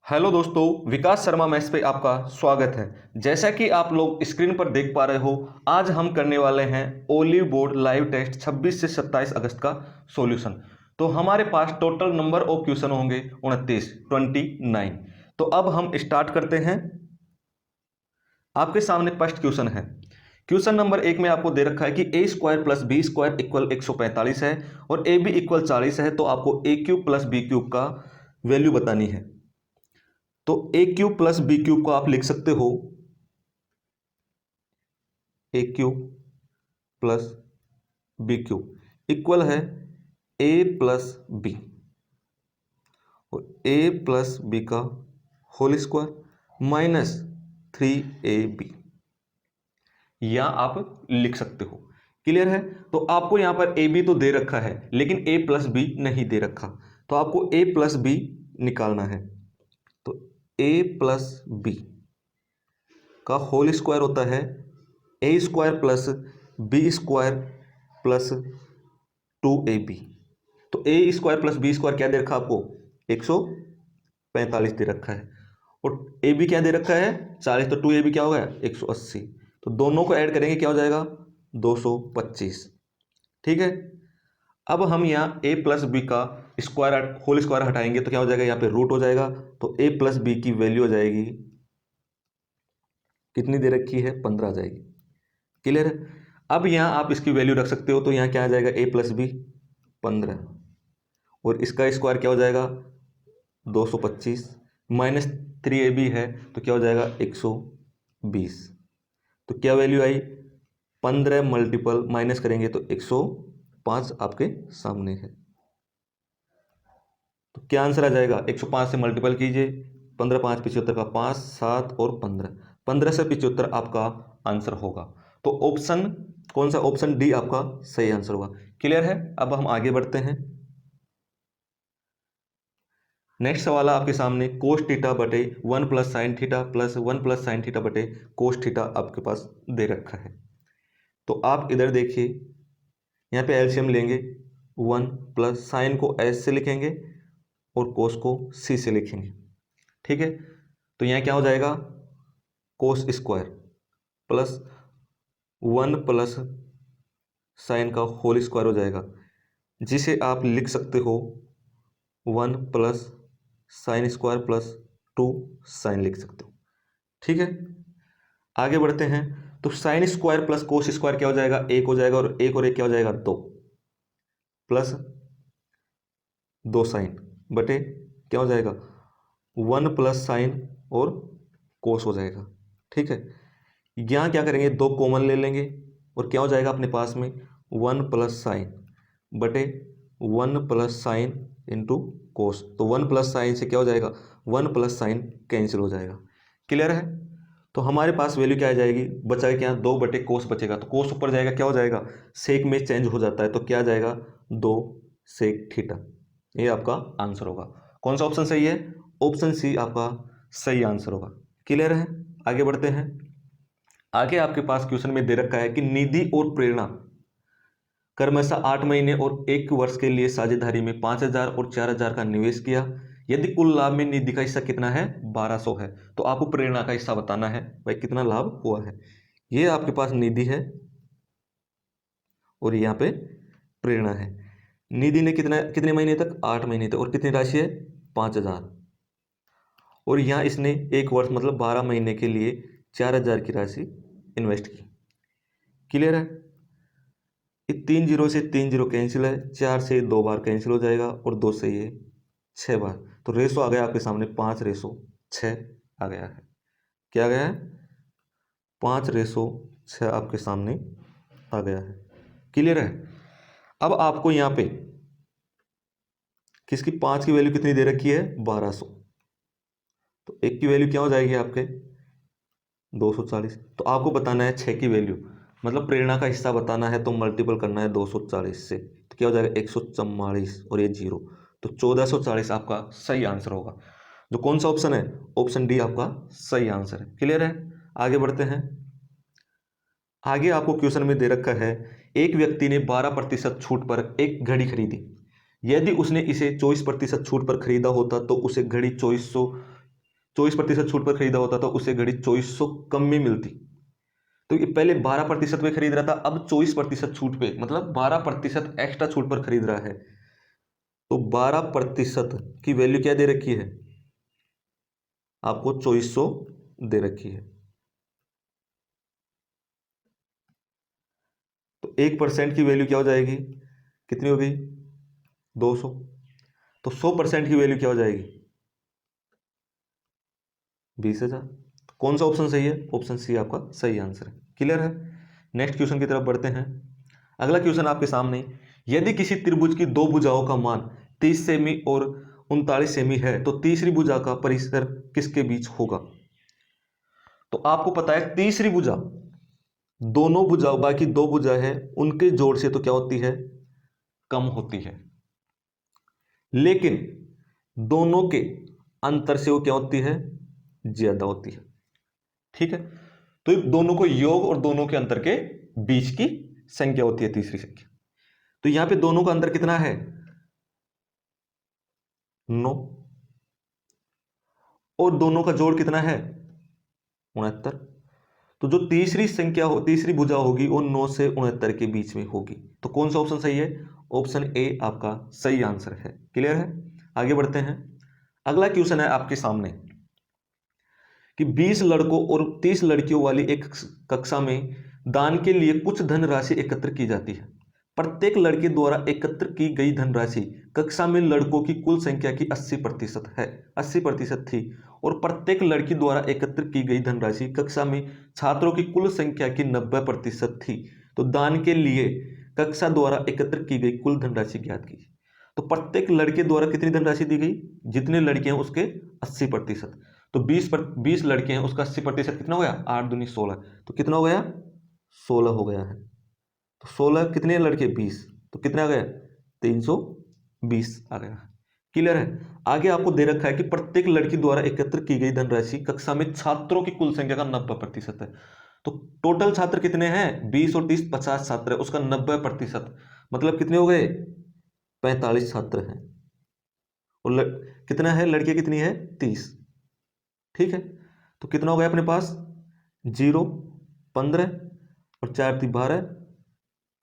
Hello दोस्तों, विकास Sharma maths पे आपका स्वागत है। जैसा कि आप लोग स्क्रीन पर देख पा रहे हो, आज हम करने वाले हैं ओलिव बोर्ड लाइव टेस्ट 26 से 27 अगस्त का सॉल्यूशन। तो हमारे पास टोटल नंबर ऑफ क्वेश्चन होंगे 29। तो अब हम स्टार्ट करते हैं। आपके सामने फर्स्ट क्वेश्चन है। क्वेश्चन नंबर 1 में आपको दे रखा है कि a square plus b square equal 145 है और ए बी इक्वल 40 है। तो आपको a cube plus b cube का वैल्यू बतानी है। तो a cube plus b cube को आप लिख सकते हो a cube plus b cube equal है ए प्लस बी और ए प्लस बी का होल स्क्वायर माइनस 3ab, या आप लिख सकते हो। क्लियर है? तो आपको यहां पर ए बी तो दे रखा है लेकिन ए प्लस बी नहीं दे रखा, तो आपको ए प्लस बी निकालना है। तो ए प्लस बी का होल स्क्वायर होता है a square plus b square plus 2ab। तो a square plus b square क्या दे रखा आपको? 145 दे रखा है और ए बी क्या दे रखा है? 40। तो 2ab क्या होगा? 180। तो दोनों को ऐड करेंगे क्या हो जाएगा? 225। ठीक है। अब हम यहाँ a प्लस बी का स्क्वायर होल स्क्वायर हटाएंगे तो क्या हो जाएगा? यहाँ पे रूट हो जाएगा। तो a प्लस बी की वैल्यू हो जाएगी, कितनी दे रखी है? 15 आ जाएगी। क्लियर है? अब यहाँ आप इसकी वैल्यू रख सकते हो। तो यहाँ क्या आ जाएगा? a प्लस बी 15 और इसका स्क्वायर क्या हो जाएगा? 225 माइनस 3ab है तो क्या हो जाएगा? 120। तो क्या वैल्यू आई? 15 मल्टीपल माइनस करेंगे तो 105 आपके सामने है। तो क्या आंसर आ जाएगा? 105 से मल्टीपल कीजिए, 15 5 75 का 5 7 और 15, 15 से 75 आपका आंसर होगा। तो ऑप्शन कौन सा? ऑप्शन डी आपका सही आंसर होगा। क्लियर है? अब हम आगे बढ़ते हैं। नेक्स्ट सवाल है आपके सामने, कोस थीटा बटे 1 plus sine theta plus 1 plus sine theta बटे कोस थीटा आपके पास दे रखा है। तो आप इधर देखिए, यहाँ पे एलसीएम लेंगे। 1 प्लस साइन को एस से लिखेंगे और कोस को सी से लिखेंगे। ठीक है। तो यहाँ क्या हो जाएगा? Cos square plus 1 plus sine का होल स्क्वायर हो जाएगा, जिसे आप लिख सकते हो 1 plus sine square plus 2 sine लिख सकते हो। ठीक है। आगे बढ़ते हैं। तो sine square plus cos square क्या हो जाएगा? 1 हो जाएगा और 1 और 1 क्या हो जाएगा? 2 प्लस 2 साइन बटे क्या हो जाएगा? 1 प्लस साइन और कोस हो जाएगा। ठीक है। यहाँ क्या करेंगे? 2 कॉमन ले लेंगे और क्या हो जाएगा अपने पास में? 1 प्लस साइन बटे 1 प्लस साइन इंटू कोस। तो 1 प्लस साइन से क्या हो जाएगा? 1 प्लस साइन कैंसिल हो जाएगा। क्लियर है? तो हमारे पास वैल्यू क्या आ जाएगी? बचा क्या? 2 बटे कोस बचेगा। तो कोस ऊपर जाएगा, क्या हो जाएगा? सेक में चेंज हो जाता है, तो क्या आ जाएगा? 2 सेक थीटा। ये आपका आंसर होगा। कौन सा ऑप्शन सही है? ऑप्शन सी आपका सही आंसर होगा। क्लियर है? आगे बढ़ते हैं। आगे आपके पास क्वेश्चन में दे रखा है कि निधि और प्रेरणा क्रमशः 8 महीने और 1 वर्ष के लिए साझेदारी में 5,000 और 4,000 का निवेश किया। यदि कुल लाभ में निधि का हिस्सा कितना है? 1200 है। तो आपको प्रेरणा का हिस्सा बताना है, भाई कितना लाभ हुआ है। ये आपके पास निधि है और यहाँ पे प्रेरणा है। निधि ने कितने महीने तक? 8 महीने तक। और कितनी राशि है? 5,000। और यहाँ इसने 1 वर्ष मतलब 12 महीने के लिए 4,000 की राशि इन्वेस्ट की। क्लियर है? ये 3 जीरो से 3 जीरो कैंसिल है, 4 से 2 बार कैंसिल हो जाएगा और 2 से ये 6 बार। तो रेशो आ गया आपके सामने 5:6 आ गया है। क्या आ गया है? 5:6 आपके सामने आ गया है। क्लियर है? अब आपको यहाँ पे किसकी 5 की वैल्यू कितनी दे रखी है? 1200। तो 1 की वैल्यू क्या हो जाएगी आपके? 240। तो आपको बताना है 6 की वैल्यू, मतलब प्रेरणा का हिस्सा बताना है, तो मल्टीपल करना है 240 से। तो क्या हो जाएगा? 144 और ये 0। तो 1440 आपका सही आंसर होगा। जो कौन सा ऑप्शन है? ऑप्शन डी आपका सही आंसर है। क्लियर है? आगे बढ़ते हैं। आगे आपको क्वेश्चन में दे रखा है, एक व्यक्ति ने 12% छूट पर एक घड़ी खरीदी। यदि उसने इसे 24% छूट पर खरीदा होता तो उसे घड़ी 2400 24% छूट पर खरीदा होता तो उसे घड़ी 2400 कम में मिलती। तो ये पहले 12% पे खरीद रहा था, अब 24% छूट पे, मतलब 12% एक्स्ट्रा छूट पर खरीद रहा है। तो 12% की वैल्यू क्या दे रखी है आपको? 2400 दे रखी है। तो 1% की वैल्यू क्या हो जाएगी? कितनी हो गई? 200। तो 100% की वैल्यू क्या हो जाएगी? 20,000। कौन सा ऑप्शन सही है? ऑप्शन सी आपका सही आंसर है। क्लियर है? नेक्स्ट क्वेश्चन की तरफ बढ़ते हैं। अगला क्वेश्चन आपके सामने, यदि किसी त्रिभुज की दो भुजाओं का मान 30 सेमी और 39 सेमी है तो तीसरी भुजा का परिसर किसके बीच होगा? तो आपको पता है तीसरी भुजा, दोनों भुजा, बाकी दो भुजा है उनके जोड़ से तो क्या होती है? कम होती है। लेकिन दोनों के अंतर से वो क्या होती है? ज्यादा होती है। ठीक है? तो दोनों को योग और दोनों के अंतर के बीच की संख्या होती है तीसरी संख्या। तो यहां पे दोनों का अंतर कितना है? 9। और दोनों का जोड़ कितना है? 69। तो जो तीसरी संख्या हो, तीसरी भुजा होगी वो 9 से 69 के बीच में होगी। तो कौन सा ऑप्शन सही है? ऑप्शन ए आपका सही आंसर है। क्लियर है? आगे बढ़ते हैं। अगला क्वेश्चन है आपके सामने कि 20 लड़कों और 30 लड़कियों वाली एक कक्षा में दान के लिए कुछ धनराशि एकत्र की जाती है। प्रत्येक लड़के द्वारा एकत्र की गई धनराशि कक्षा में लड़कों की कुल संख्या की 80% है, 80% थी, और प्रत्येक लड़की द्वारा एकत्र की गई धनराशि कक्षा में छात्रों की कुल संख्या की 90% थी। तो दान के लिए कक्षा द्वारा एकत्र की गई कुल धनराशि ज्ञात कीजिए। तो प्रत्येक लड़के द्वारा कितनी धनराशि दी गई? जितने लड़के हैं उसके 80%। तो 20 लड़के हैं, उसका 80% कितना हो गया? 8 दूनी 16। तो कितना हो गया? 16 हो गया है। तो 16 कितने लड़के? 20। तो कितना आ गया? 320 आ गया। क्लियर है? आगे आपको दे रखा है कि प्रत्येक लड़की द्वारा एकत्र की गई धनराशि कक्षा में छात्रों की कुल संख्या का 90% है। तो टोटल छात्र कितने हैं? 20 और 30 50 छात्र है, उसका 90%, मतलब कितने हो गए? 45 छात्र हैं। और कितना है? लड़कियां कितनी है? 30। ठीक है? तो कितना हो गया अपने पास? 0, 15 और 4 3 12,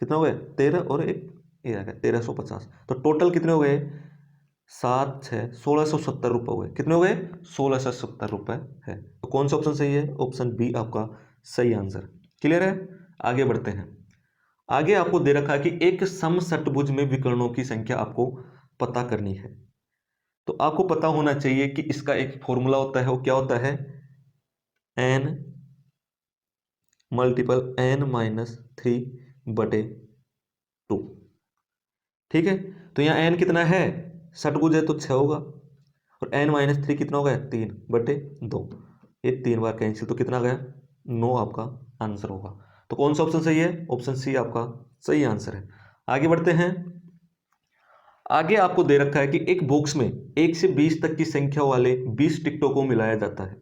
कितना हो गया? 13 और एक ये आ गया 1350। तो टोटल कितने हो गए? 7 6 1670 रुपये हो गए। कितने हो गए? 1670 रुपये है। तो कौन सा ऑप्शन सही है? ऑप्शन बी आपका सही आंसर। क्लियर है? आगे बढ़ते हैं। आगे आपको दे रखा है कि एक समषटभुज में विकर्णों की संख्या आपको पता करनी है। तो आपको पता होना चाहिए कि इसका एक फॉर्मूला होता है, वो क्या होता है? n multiple n-3/2। ठीक है? तो यहाँ n कितना है? षटभुज है तो 6 होगा, और n-3 कितना हो गया? 3/2। ये 3 बार कैंसिल, तो कितना गया? 9 आपका आंसर होगा। तो कौन सा ऑप्शन सही है? ऑप्शन सी आपका सही आंसर है। आगे बढ़ते हैं। आगे आपको दे रखा है कि एक बॉक्स में 1 से 20 तक की संख्या वाले 20 टिकटों को मिलाया जाता है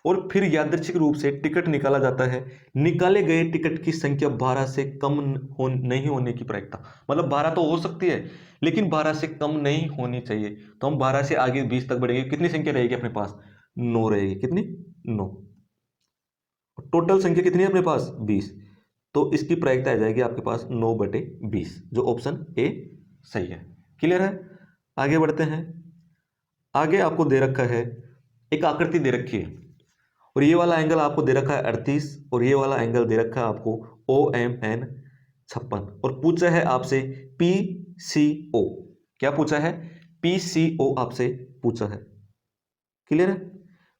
और फिर यादृच्छिक रूप से टिकट निकाला जाता है। निकाले गए टिकट की संख्या 12 से कम नहीं होने की प्रायिकता, मतलब 12 तो हो सकती है लेकिन 12 से कम नहीं होनी चाहिए। तो हम 12 से आगे 20 तक बढ़ेंगे, कितनी संख्या रहेगी अपने पास? 9 रहेगी। कितनी? 9। टोटल संख्या कितनी है अपने पास? 20। तो इसकी प्रायिकता आ जाएगी आपके पास 9/20, जो ऑप्शन ए सही है। क्लियर है? आगे बढ़ते हैं। आगे आपको दे रखा है, एक आकृति दे रखी है और ये वाला एंगल आपको दे रखा है 38 और ये वाला एंगल दे रखा है आपको OMN 56, और पूछा है आपसे PCO। क्या पूछा है? PCO आपसे पूछा है। क्लियर है?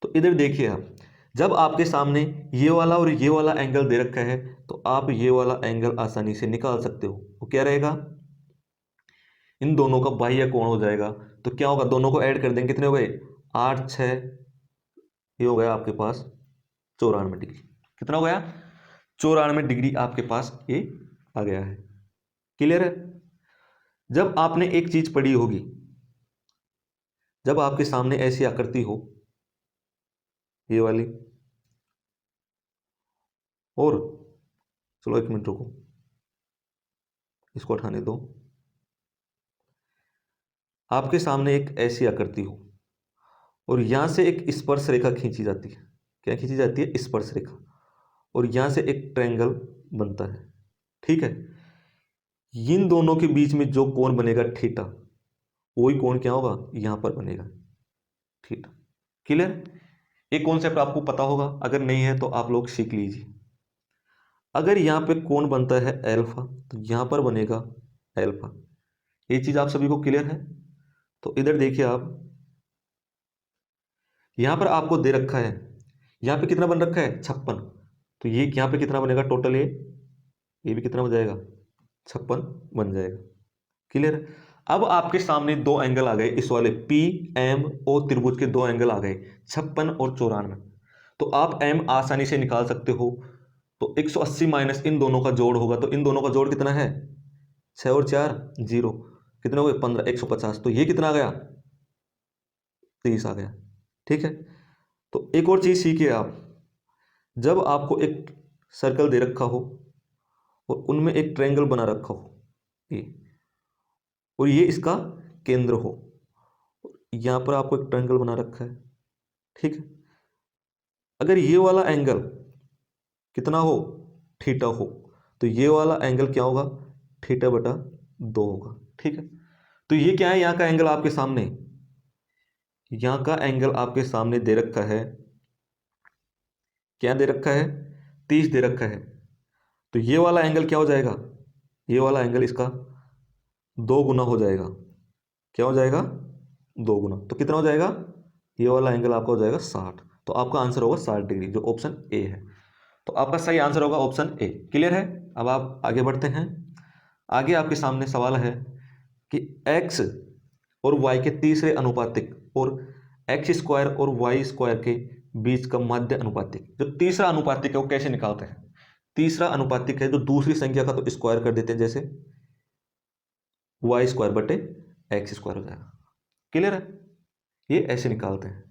तो इधर देखिए आप, जब आपके सामने ये वाला और ये वाला एंगल दे रखा है तो आप ये वाला एंगल आसानी से निकाल सकते हो। वो क्या रहेगा? इन दोनों का बाह्य कोण हो जाएगा। तो क्या होगा? दोनों को ऐड कर देंगे, कितने हो गए? 8 6, ये हो गया आपके पास 94 डिग्री। कितना हो गया? 94 डिग्री आपके पास ये आ गया है। क्लियर है? जब आपने एक चीज पढ़ी होगी, जब आपके सामने ऐसी आकृति हो ये वाली, और चलो 1 मिनट रुको, इसको हटाने दो। आपके सामने एक ऐसी आकृति हो और यहाँ से एक स्पर्श रेखा खींची जाती है। क्या खींची जाती है? स्पर्श रेखा। और यहाँ से एक ट्रायंगल बनता है। ठीक है, इन दोनों के बीच में जो कोण बनेगा थीटा, वही कोण क्या होगा? यहाँ पर बनेगा थीटा। क्लियर? एक कॉन्सेप्ट आपको पता होगा, अगर नहीं है तो आप लोग सीख लीजिए। अगर यहाँ पे कोण बनता है अल्फा, तो यहाँ पर बनेगा अल्फा। ये चीज आप सभी को क्लियर है? तो इधर देखिए आप, यहाँ पर आपको दे रखा है, यहाँ पे कितना बन रखा है? 56। तो ये यहाँ पे कितना बनेगा टोटल? ये भी कितना बन जाएगा? 56 बन जाएगा। क्लियर है? अब आपके सामने दो एंगल आ गए, इस वाले पी एम ओ त्रिभुज के दो एंगल आ गए, 56 और 94। तो आप एम आसानी से निकाल सकते हो। तो 180 माइनस इन दोनों का जोड़ होगा, तो इन दोनों का जोड़ कितना है? 6 और 4 0, कितने हो गए? 15, 150। तो ये कितना आ गया? 30 आ गया। ठीक है, तो एक और चीज सीखिए आप, जब आपको एक सर्कल दे रखा हो और उनमें एक ट्रायंगल बना रखा हो ये, और ये इसका केंद्र हो, यहां पर आपको एक ट्रायंगल बना रखा है। ठीक है, अगर ये वाला एंगल कितना हो? थीटा हो, तो ये वाला एंगल क्या होगा? थीटा बटा 2 होगा। ठीक है, तो ये क्या है? यहाँ का एंगल आपके सामने, यहाँ का एंगल आपके सामने दे रखा है। क्या दे रखा है? 30 दे रखा है। तो ये वाला एंगल क्या हो जाएगा? ये वाला एंगल इसका 2 गुना हो जाएगा। क्या हो जाएगा? 2 गुना। तो कितना हो जाएगा? ये वाला एंगल आपका हो जाएगा 60। तो आपका आंसर होगा 60 डिग्री, जो ऑप्शन ए है। तो आपका सही आंसर होगा ऑप्शन ए। क्लियर है? अब आप आगे बढ़ते हैं। आगे आपके सामने सवाल है कि x और y के तीसरे अनुपातिक और एक्स स्क्वायर और वाई स्क्वायर के बीच का माध्य अनुपातिक, जो तीसरा अनुपातिक है वो कैसे निकालते हैं? तीसरा अनुपातिक है जो दूसरी संख्या का तो स्क्वायर कर देते हैं, जैसे वाई स्क्वायर बटे एक्स स्क्वायर हो जाएगा। क्लियर है? ये ऐसे निकालते हैं।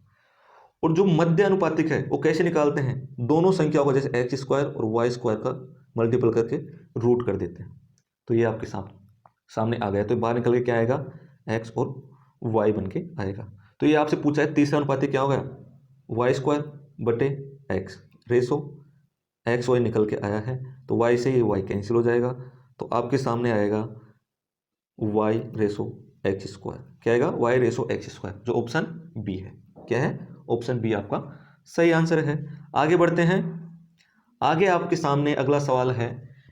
और जो मध्य अनुपातिक है वो कैसे निकालते हैं? दोनों संख्याओं का, जैसे एक्स स्क्वायर और वाई स्क्वायर का मल्टीपल करके रूट कर देते हैं। तो ये आपके सामने आ गया। तो बाहर निकल के क्या आएगा? एक्स और वाई बन के आएगा। तो ये आपसे पूछा है तीसरा अनुपातिक क्या होगा? वाई स्क्वायर बटे एक्स, रेशो एक्स वाई निकल के आया है, तो वाई से ये वाई कैंसिल हो जाएगा। तो आपके सामने आएगा वाई रेशो एक्स स्क्वायर। क्या आएगा? वाई रेशो एक्स स्क्वायर, जो ऑप्शन बी है। क्या है? ऑप्शन बी आपका सही आंसर है। आगे बढ़ते हैं। आगे आपके सामने अगला सवाल है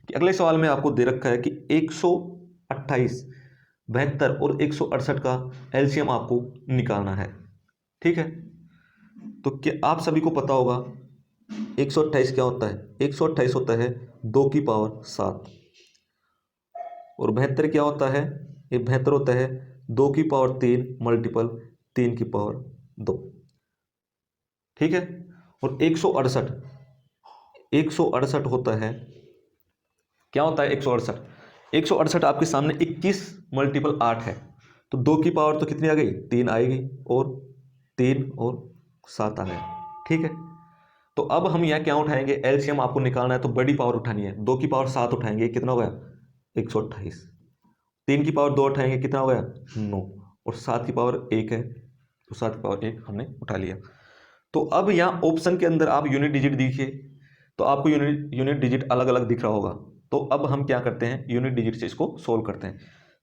कि अगले सवाल में आपको दे रखा है कि 128, 72 और 168 का एलसीएम आपको निकालना है। ठीक है, तो क्या आप सभी को पता होगा 128 क्या होता है? 128 होता है 2 की पावर 7। और 72 क्या होता है? ये 72 होता है 2 की पावर 3 मल्टीपल 3 की पावर 2। ठीक है, और 168, 168 होता है, क्या होता है 168? 168 आपके सामने 21 मल्टीपल 8 है। तो 2 की पावर तो कितनी आ गई? 3 आएगी, और 3 और 7 आ गया। ठीक है, तो अब हम यहाँ क्या उठाएंगे? एलसीएम आपको निकालना है तो बड़ी पावर उठानी है। 2 की पावर 7 उठाएंगे, कितना हो गया? 128। 3 की पावर 2 उठाएंगे, कितना हो गया? 9। और 7 की पावर 1 है, तो 7 की पावर 1 हमने उठा लिया। तो अब यहाँ ऑप्शन के अंदर आप यूनिट डिजिट देखिए, तो आपको यूनिट डिजिट अलग अलग दिख रहा होगा। तो अब हम क्या करते हैं? यूनिट डिजिट से इसको सोल्व करते हैं।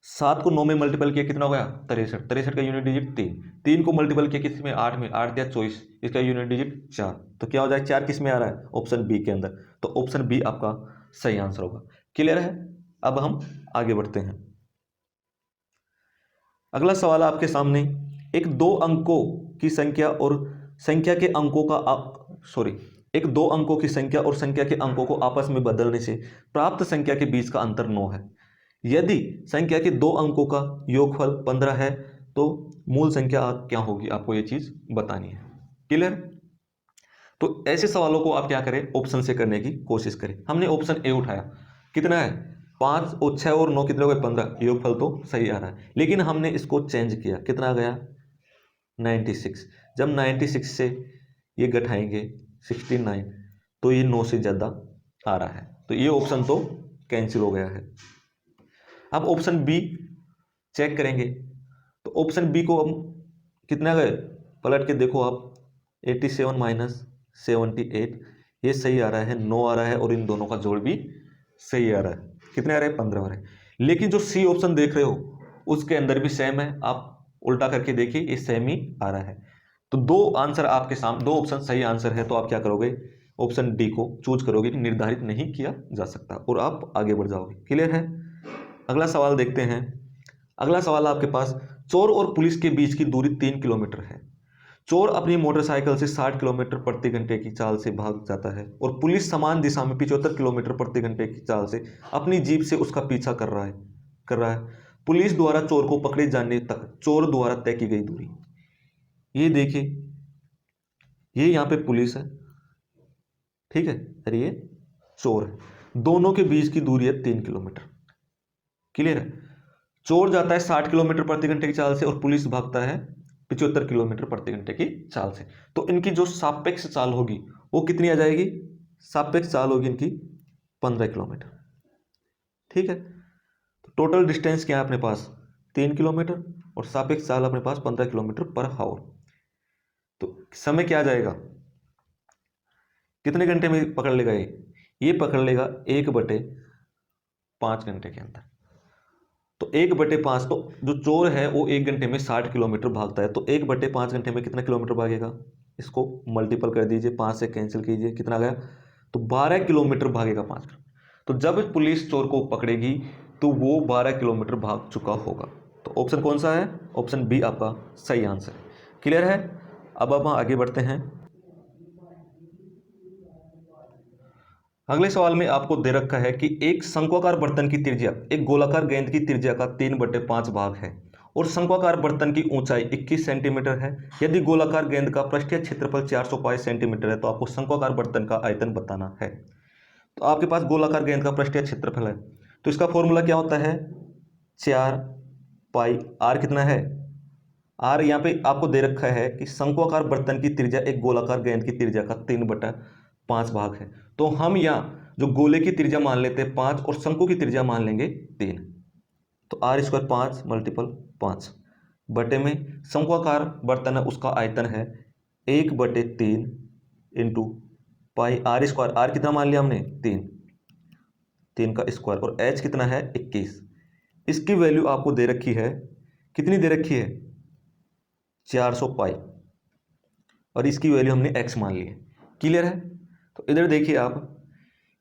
7 को 9 में मल्टीपल किया, कितना हो गया? 63। 63 का यूनिट डिजिट 3। 3 को मल्टीपल किया किस में? 8 में। 8 दिया 24, इसका यूनिट डिजिट 4। तो क्या हो जाए? 4 किस में आ रहा है? ऑप्शन बी के अंदर। तो ऑप्शन बी आपका सही आंसर होगा। क्लियर है? अब हम आगे बढ़ते हैं। अगला सवाल आपके सामने, एक दो अंकों की संख्या और संख्या के अंकों का एक दो अंकों की संख्या और संख्या के अंकों को आपस में बदलने से प्राप्त संख्या के बीच का अंतर 9 है। यदि संख्या के दो अंकों का योगफल 15 है तो मूल संख्या क्या होगी? आपको ये चीज बतानी है। क्लियर? तो ऐसे सवालों को आप क्या करें? ऑप्शन से करने की कोशिश करें। हमने ऑप्शन ए उठाया, कितना है? 5 और 6 और 9 कितने हो गए? 15। योगफल तो सही आ रहा है, लेकिन हमने इसको चेंज किया, कितना आ गया? 96। जब 96 से ये घटाएंगे 69, तो ये 9 से ज़्यादा आ रहा है, तो ये ऑप्शन तो कैंसिल हो गया है। अब ऑप्शन बी चेक करेंगे, तो ऑप्शन बी को हम कितना गए? पलट के देखो आप, 87 माइनस 78, ये सही आ रहा है, 9 आ रहा है, और इन दोनों का जोड़ भी सही आ रहा है। कितने आ रहे हैं? 15 आ रहे हैं। लेकिन जो सी ऑप्शन देख रहे हो उसके अंदर भी सेम है, आप उल्टा करके देखिए, ये सेम ही आ रहा है। तो दो आंसर आपके सामने, दो ऑप्शन सही आंसर है, तो आप क्या करोगे? ऑप्शन डी को चूज करोगे कि निर्धारित नहीं किया जा सकता, और आप आगे बढ़ जाओगे। क्लियर है? अगला सवाल देखते हैं। अगला सवाल आपके पास, चोर और पुलिस के बीच की दूरी 3 किलोमीटर है। चोर अपनी मोटरसाइकिल से 60 किलोमीटर प्रति घंटे की चाल से भाग जाता है और पुलिस समान दिशा में 75 किलोमीटर प्रति घंटे की चाल से अपनी जीप से उसका पीछा कर रहा है। पुलिस द्वारा चोर को पकड़े जाने तक चोर द्वारा तय की गई दूरी, ये देखिए, ये यहाँ पे पुलिस है, ठीक है, और ये चोर है। दोनों के बीच की दूरी है 3 किलोमीटर। क्लियर है? चोर जाता है 60 किलोमीटर प्रति घंटे की चाल से और पुलिस भागता है 75 किलोमीटर प्रति घंटे की चाल से। तो इनकी जो सापेक्ष चाल होगी वो कितनी आ जाएगी? सापेक्ष चाल होगी इनकी 15 किलोमीटर। ठीक है, तो टोटल डिस्टेंस क्या है अपने पास? 3 किलोमीटर, और सापेक्ष चाल अपने पास 15 किलोमीटर पर हावर। तो समय क्या आ जाएगा? कितने घंटे में पकड़ लेगा ये पकड़ लेगा 1/5 घंटे के अंदर। तो 1/5, तो जो चोर है वो 1 घंटे में 60 किलोमीटर भागता है, तो 1/5 घंटे में कितना किलोमीटर भागेगा? इसको मल्टीपल कर दीजिए, 5 से कैंसिल कीजिए, कितना गया? तो 12 किलोमीटर भागेगा 5 किलोमीटर। तो जब पुलिस चोर को पकड़ेगी तो वो 12 किलोमीटर भाग चुका होगा। तो ऑप्शन कौन सा है? ऑप्शन बी आपका सही आंसर है। क्लियर है? अब हम आगे बढ़ते हैं। अगले सवाल में आपको दे रखा है कि एक शंक्वाकार बर्तन की त्रिज्या एक गोलाकार गेंद की त्रिज्या का 3/5 भाग है और शंक्वाकार बर्तन की ऊंचाई 21 सेंटीमीटर है। यदि गोलाकार गेंद का पृष्ठीय क्षेत्रफल 405 सेंटीमीटर है तो आपको शंक्वाकार बर्तन का आयतन बताना है। तो आपके पास गोलाकार गेंद का पृष्ठीय क्षेत्रफल है, तो इसका फॉर्मूला क्या होता है? 4 पाई आर कितना है? आर यहाँ पे आपको दे रखा है कि शंक्वाकार बर्तन की त्रिज्या एक गोलाकार गेंद की त्रिज्या का 3/5 भाग है। तो हम यहाँ जो गोले की त्रिज्या मान लेते हैं 5 और शंकु की त्रिज्या मान लेंगे 3। तो आर स्क्वायर 5 मल्टीपल 5 बटे में शंक्वाकार बर्तन है उसका आयतन है 1/3 into pi r square. R कितना मान लिया हमने? 3 का स्क्वायर, और एच कितना है? 21। इसकी वैल्यू आपको दे रखी है, कितनी दे रखी है? 400 पाई, और इसकी वैल्यू हमने x मान ली है। क्लियर है? तो इधर देखिए आप,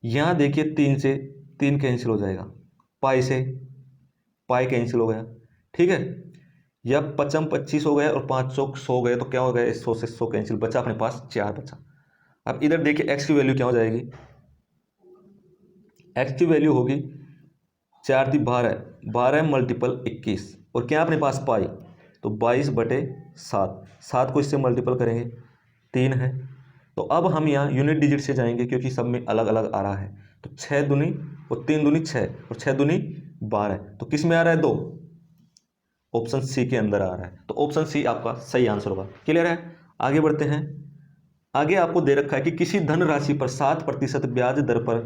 यहाँ देखिए 3 से 3 कैंसिल हो जाएगा, पाई से पाई कैंसिल हो गया, ठीक है, या 55 25 हो गया और 500 100 गए, तो क्या हो गया? 100 से 100 कैंसिल, बचा अपने पास 4 बचा। अब इधर देखिए x की वैल्यू क्या हो जाएगी? x की वैल्यू होगी 4 × 12, 12 मल्टीपल 21, और क्या अपने पास? पाई, तो 22/7, 7 को इससे मल्टीपल करेंगे 3 है। तो अब हम यहाँ यूनिट डिजिट से जाएंगे क्योंकि सब में अलग अलग आ रहा है। तो 6 दूनी और 3 दूनी 6 और 6 दूनी 12, तो किस में आ रहा है? 2, ऑप्शन सी के अंदर आ रहा है। तो ऑप्शन सी आपका सही आंसर होगा। क्लियर है? आगे बढ़ते हैं। आगे आपको दे रखा है कि किसी धन राशि पर 7% ब्याज दर पर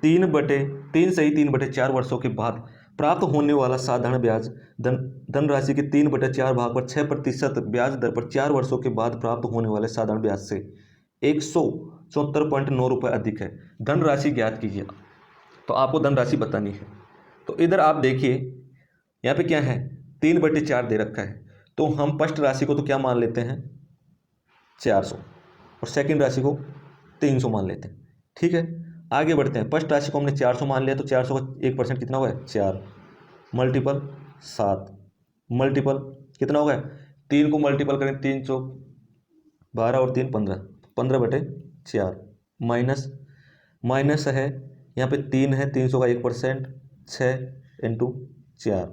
3/4 वर्षों के बाद प्राप्त होने वाला साधारण ब्याज धनराशि के 3/4 भाग पर 6% ब्याज दर पर 4 वर्षों के बाद प्राप्त होने वाले साधारण ब्याज से 174.9 रुपये अधिक है। धनराशि ज्ञात कीजिए। तो आपको धनराशि बतानी है। तो इधर आप देखिए, यहाँ पे क्या है? 3/4 दे रखा है, तो हम फर्स्ट राशि को तो क्या मान लेते हैं? 400, और सेकंड राशि को 300 मान लेते हैं। ठीक है, आगे बढ़ते हैं। फर्स्ट राशि को हमने 400 मान लिया, तो 400 का 1% कितना हुआ है? 4 मल्टीपल 7 मल्टीपल कितना हो गया? 3 को मल्टीपल करें, 3 चौक 12 और 3 15, 15/4 माइनस माइनस है, यहाँ पे 3 है, 300 का 1%, 6 इंटू 4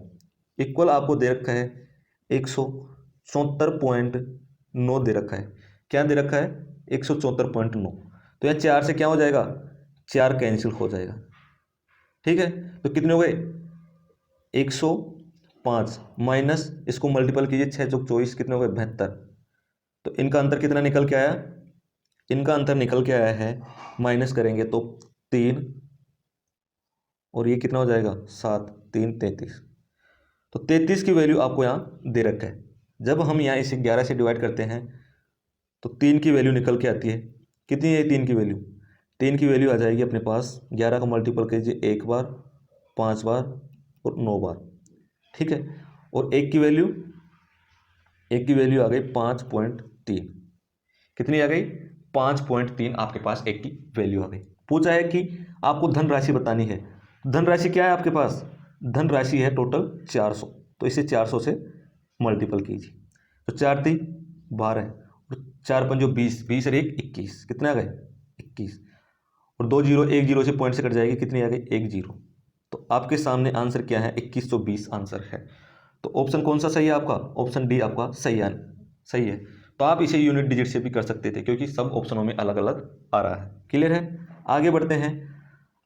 इक्वल आपको दे रखा है 174.9 दे रखा है। क्या दे रखा है? 174.9। तो यहाँ 4 से क्या हो जाएगा? 4 कैंसिल हो जाएगा। ठीक है, तो कितने हो गए? 105 माइनस इसको मल्टीपल कीजिए, 6 चौक 24, कितने हो गए? 72। तो इनका अंतर कितना निकल के आया? इनका अंतर निकल के आया है, माइनस करेंगे तो 3, और ये कितना हो जाएगा? 7 3 33। तो 33 की वैल्यू आपको यहाँ दे रखा है। जब हम यहाँ इसे 11 से डिवाइड करते हैं तो 3 की वैल्यू निकल के आती है। कितनी है 3 की वैल्यू? 3 की वैल्यू आ जाएगी अपने पास, 11 का मल्टीपल कीजिए 1 बार, 5 बार और 9 बार, ठीक है। और 1 की वैल्यू, 1 की वैल्यू आ गई 5.3। कितनी आ गई? 5.3 आपके पास 1 की वैल्यू आ गई। पूछा है कि आपको धनराशि बतानी है। धनराशि क्या है आपके पास? धनराशि है टोटल 400, तो इसे 400 से मल्टीपल कीजिए। तो 4 3 12 और 4 पंजो 20, 20 और 1 21, कितने आ गए? 21। और 2 जीरो, 1 जीरो से पॉइंट से कट जाएगी, कितनी आ गई? 1 जीरो। तो आपके सामने आंसर क्या है? 2120 आंसर है। तो ऑप्शन कौन सा सही है आपका? ऑप्शन डी आपका सही है। तो आप इसे यूनिट डिजिट से भी कर सकते थे, क्योंकि सब ऑप्शनों में अलग अलग आ रहा है। क्लियर है? आगे बढ़ते हैं।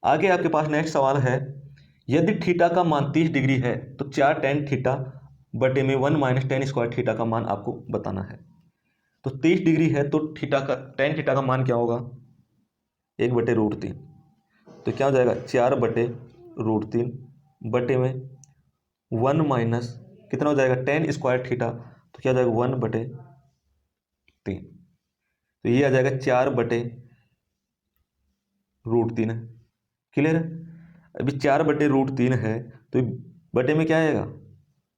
आगे आपके पास नेक्स्ट सवाल है, यदि थीटा का मान 30 डिग्री है तो 4 टेन थीटा बटे में 1 माइनस टेन स्क्वायर थीटा का मान आपको बताना है। तो 30 डिग्री है तो थीटा का, टेन थीटा का मान क्या होगा? 1/√3। तो क्या हो जाएगा? 4/√3 बटे में 1 माइनस, कितना हो जाएगा? टेन स्क्वायर थीटा, तो क्या हो जाएगा? 1/3। तो ये आ जाएगा 4/√3 है। क्लियर है? अभी 4/√3 है तो बटे में क्या आएगा?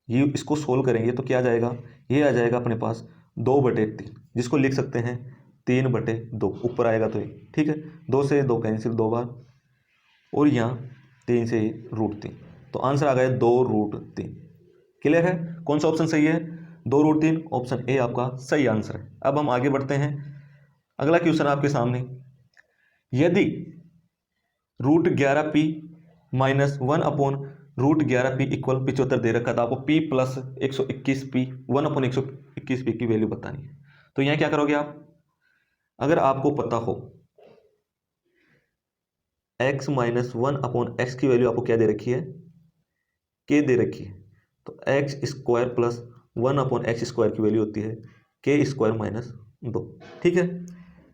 ये इसको सोल्व करेंगे तो क्या आ जाएगा? ये आ जाएगा अपने पास 2/3, जिसको लिख सकते हैं 3/2। ऊपर आएगा तो ये, ठीक है। 2 से 2 कैंसिल 2 बार, और यहाँ 3 से √3, तो आंसर आ गया 2√3। क्लियर है? कौन सा ऑप्शन सही है? 2√3, ऑप्शन ए आपका सही आंसर है। अब हम आगे बढ़ते हैं। अगला क्वेश्चन आपके सामने, यदि √11p माइनस 1/√11p इक्वल 75 दे रखा था आपको, p प्लस 121p 1/121p की वैल्यू बतानी है। तो यहाँ क्या करोगे आप? अगर आपको पता हो x माइनस 1/x की वैल्यू आपको क्या दे रखी है? k दे रखी है। तो एक्स स्क्वायर प्लस 1/x² की वैल्यू होती है k² माइनस 2, ठीक है।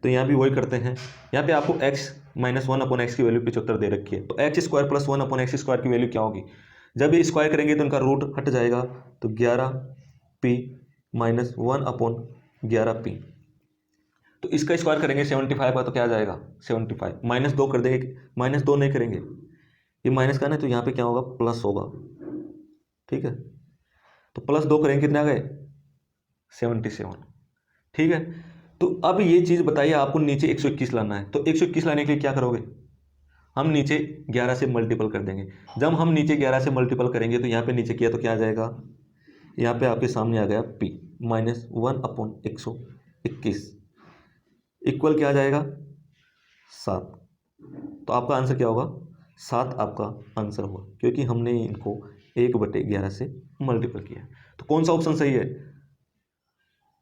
तो यहाँ भी वही करते हैं। यहाँ पे आपको x माइनस 1/x की वैल्यु 75 दे रखी है, तो x² प्लस 1/x² की वैल्यू क्या होगी? जब ये स्क्वायर करेंगे तो इनका रूट हट जाएगा, तो 11p माइनस 1/11p। तो इसका स्क्वायर करेंगे 75 का, तो क्या आ जाएगा? 75 माइनस 2 कर देंगे, माइनस 2 नहीं करेंगे, ये माइनस का ना, तो यहाँ पे क्या होगा? प्लस होगा, ठीक है। तो प्लस 2 करेंगे, कितने आ गए? 77, ठीक है। तो अब ये चीज़ बताइए, आपको नीचे 121 लाना है, तो 121 लाने के लिए क्या करोगे? हम नीचे 11 से मल्टीपल कर देंगे। जब हम नीचे 11 से मल्टीपल करेंगे तो यहाँ पे नीचे किया तो क्या आ जाएगा? यहाँ पे आपके सामने आ गया p माइनस 1/121 इक्वल क्या आ जाएगा? 7। तो आपका आंसर क्या होगा? 7 आपका आंसर होगा, क्योंकि हमने इनको 1/11 से मल्टीपल किया। तो कौन सा ऑप्शन सही है?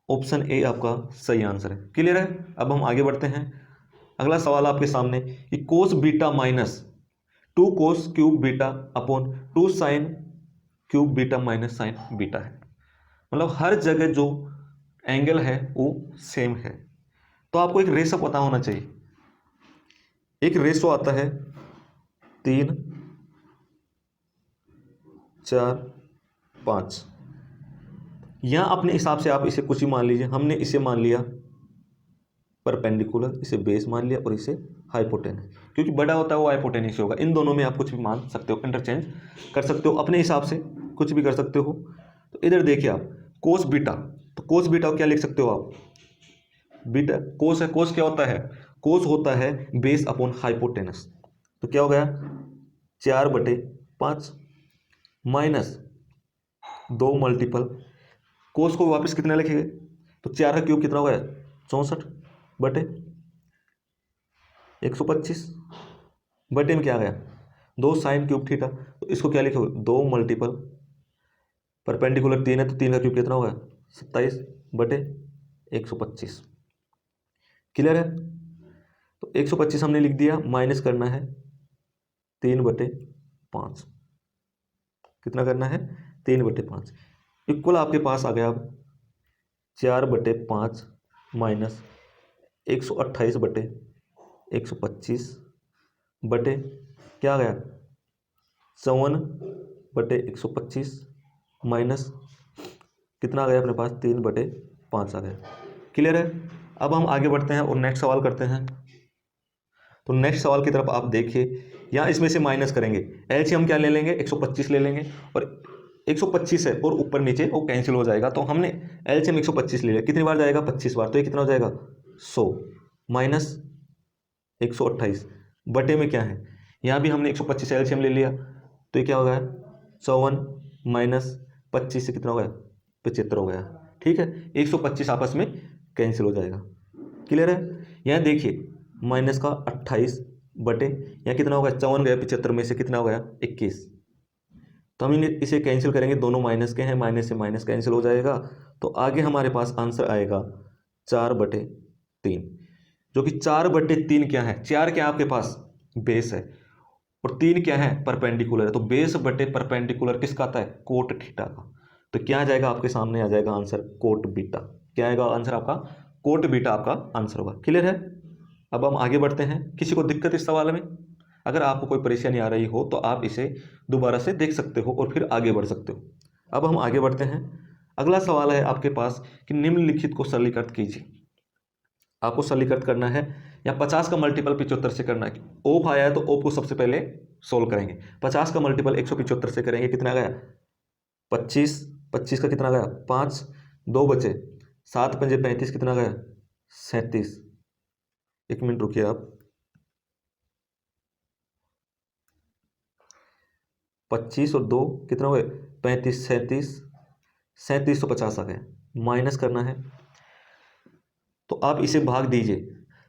ऑप्शन ए आपका सही आंसर है। क्लियर है? अब हम आगे बढ़ते हैं। अगला सवाल आपके सामने, कि cos beta minus 2 cos cube beta upon 2 sine cube beta minus sign beta है। मतलब हर जगह जो एंगल है वो सेम है। तो आपको एक रेशो पता होना चाहिए। एक रेशो आता है 3 4 5। यहाँ अपने हिसाब से आप इसे कुछ ही मान लीजिए। हमने इसे मान लिया परपेंडिकुलर, इसे बेस मान लिया, और इसे हाइपोटेनस, क्योंकि बड़ा होता है वो हाइपोटेनस से होगा। इन दोनों में आप कुछ भी मान सकते हो, इंटरचेंज कर सकते हो अपने हिसाब से, कुछ भी कर सकते हो। तो इधर देखिए आप, कोस बीटा, तो कोस बीटा को क्या लिख सकते हो आप? बीटा कोस है, कोस क्या होता है? कोस होता है बेस अपॉन हाइपोटेनस। तो क्या हो गया? 4/5 माइनस 2 मल्टीपल कोस को वापस कितना लिखेंगे? तो 4 का क्यूब कितना हो गया? 64/125 बटे में क्या आ गया? 2 साइन क्यूब थीटा। तो इसको क्या लिखोगे? 2 मल्टीपल परपेंडिकुलर 3 है, तो 3 का क्यूब कितना होगा? 27/125। क्लियर है? तो 125 हमने लिख दिया, माइनस करना है 3/5। कितना करना है? 3/5 इक्वल आपके पास आ गया अब 4/5 माइनस 128/125 बटे क्या आ गया? 54/125 माइनस कितना आ गया अपने पास 3/5 आ गया। क्लियर है। अब हम आगे बढ़ते हैं और नेक्स्ट सवाल करते हैं। तो नेक्स्ट सवाल की तरफ आप देखिए, यहाँ इसमें से माइनस करेंगे, एलसीएम क्या ले लेंगे 125 ले लेंगे, और 125 है और ऊपर नीचे वो कैंसिल हो जाएगा, तो हमने एलसीएम 125 ले लिया। कितनी बार जाएगा 25 बार, तो ये कितना हो जाएगा 100 माइनस 128 बटे में क्या है, यहाँ भी हमने 125 एलसीएम ले लिया, तो ये क्या हो गया 54 माइनस 25 से कितना हो गया 75 हो गया। ठीक है, 125 आपस में कैंसिल हो जाएगा। क्लियर है। यहाँ देखिए माइनस का 28 बटे यहाँ कितना होगा 54 गया 75 में से कितना हो गया 21, तो हम इसे कैंसिल करेंगे, दोनों माइनस के हैं, माइनस से माइनस कैंसिल हो जाएगा, तो आगे हमारे पास आंसर आएगा 4/3, जो कि 4/3 क्या है, 4 क्या है आपके पास बेस है और 3 क्या है परपेंडिकुलर है, तो बेस बटे परपेंडिकुलर किसका आता है कोट थीटा का, तो क्या आ जाएगा आपके सामने आ जाएगा आंसर कोट बीटा। क्या आएगा आंसर आपका कोट बीटा आपका आंसर होगा। क्लियर है। अब हम आगे बढ़ते हैं। किसी को दिक्कत इस सवाल में, अगर आपको कोई परेशानी आ रही हो तो आप इसे दोबारा से देख सकते हो और फिर आगे बढ़ सकते हो। अब हम आगे बढ़ते हैं। अगला सवाल है आपके पास कि निम्नलिखित को सरलीकृत कीजिए। आपको सरलीकृत करना है या 50 का मल्टीपल 75 से करना है। ओप आया है तो ओप को सबसे पहले सोल्व करेंगे। 50 का मल्टीपल 175 से करेंगे, कितना गया 25, 25 का कितना गया 5, 2 बचे 7 पंजे 35, कितना गया 37। एक मिनट रुकिए आप, 25 और 2 कितना हो गए 35, 37, 3750 आ गया। माइनस करना है तो आप इसे भाग दीजिए,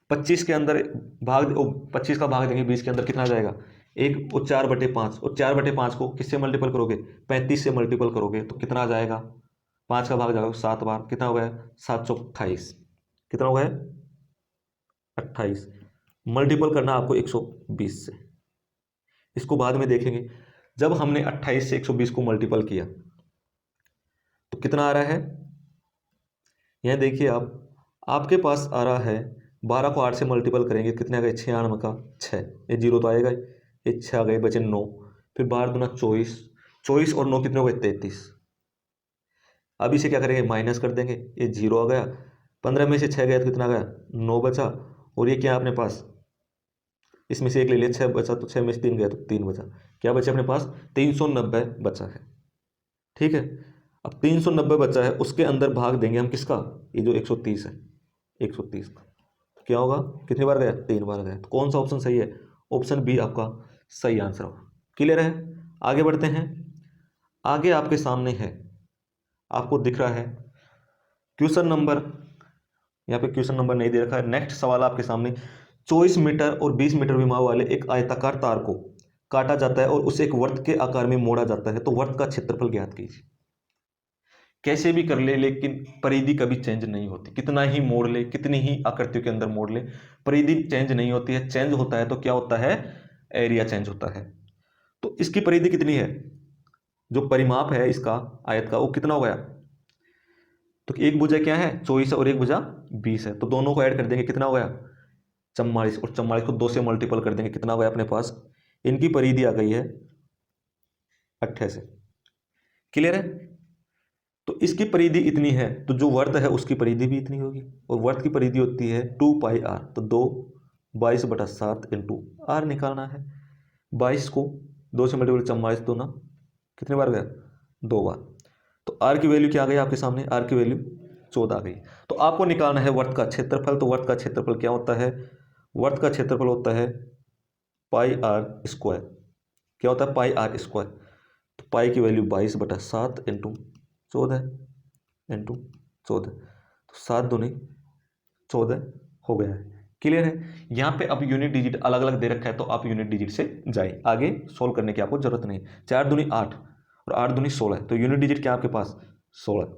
25 के अंदर भाग 25 का भाग देंगे 20 के अंदर कितना आ जाएगा 1 और 4/5, और 4/5 को किससे मल्टीपल करोगे 35 से मल्टीपल करोगे तो कितना आ जाएगा 5 का भाग जाएगा 7 बार, कितना हो गया 728, कितना हो गया 28। मल्टीपल करना आपको 120 से, इसको बाद में देखेंगे। जब हमने 28 से 120 को मल्टीपल किया तो कितना आ रहा है, यह देखिए आप, आपके पास आ रहा है 12 को 8 से मल्टीपल करेंगे कितने आ गए 96 का 6, ये जीरो तो आएगा, ये 6 आ गए बचे 9, फिर 12 दूना 24, 24 और 9 कितने हो गए 33। अब इसे क्या करेंगे माइनस कर देंगे, ये जीरो आ गया, 15 में से 6 गया तो कितना आ गया 9 बचा, और ये क्या है अपने पास इसमें से एक ले लिया 6 बचा, तो 6 में से 3 गया तो 3 बचा, क्या बचा अपने पास 390 बचा है। ठीक है, अब 390 बचा है, उसके अंदर भाग देंगे हम किसका, ये जो 130 है 130 का, तो क्या होगा कितनी बार गया 3 बार गया, तो कौन सा ऑप्शन सही है, ऑप्शन बी आपका सही आंसर होगा। क्लियर है। आगे बढ़ते हैं। आगे आपके सामने है, आपको दिख रहा है क्वेश्चन नंबर, यहाँ पे क्वेश्चन नंबर नहीं दे रखा है। नेक्स्ट सवाल आपके सामने, 24 मीटर और 20 मीटर विमाव वाले एक आयताकार तार को काटा जाता है और उसे एक वर्त के आकार में मोड़ा जाता है, तो वर्त का क्षेत्रफल ज्ञात कीजिए। कैसे भी कर ले लेकिन परिधि कभी चेंज नहीं होती, कितना ही मोड़ ले कितनी ही आकृतियों के अंदर मोड़ ले परिधि चेंज नहीं होती है। चेंज होता है तो क्या होता है एरिया चेंज होता है। तो इसकी परिधि कितनी है, जो परिमाप है इसका आयत का वो कितना हो गया, तो एक भुजा क्या है 24 और एक भुजा 20 है, तो दोनों को ऐड कर देंगे कितना हो गया 44, और 44 को 2 से मल्टीपल कर देंगे कितना हो गया अपने पास, इनकी परिधि आ गई है 28। क्लियर है। तो इसकी परिधि इतनी है तो जो वर्त है उसकी परिधि भी इतनी होगी, और वर्त की परिधि होती है 2πr, तो 22/7 इंटू आर निकालना है। 22 को 2 से मल्टीपल 44 दो ना कितने बार गया 2 बार, तो आर की वैल्यू क्या आ गई आपके सामने, आर की वैल्यू 14 आ गई। तो आपको निकालना है वर्त का क्षेत्रफल, तो वर्त का क्षेत्रफल क्या होता है, वर्त का क्षेत्रफल होता है πr², क्या होता है πr², तो पाई की वैल्यू 22/7 इंटू 14 इंटू 14, तो 7 दूनी 14 हो गया है। क्लियर है। यहाँ पे अब यूनिट डिजिट अलग अलग दे रखा है तो आप यूनिट डिजिट से जाए, आगे सोल्व करने की आपको जरूरत नहीं। 4 दूनी 8 और 8 दूनी 16, तो यूनिट डिजिट क्या आपके पास 16,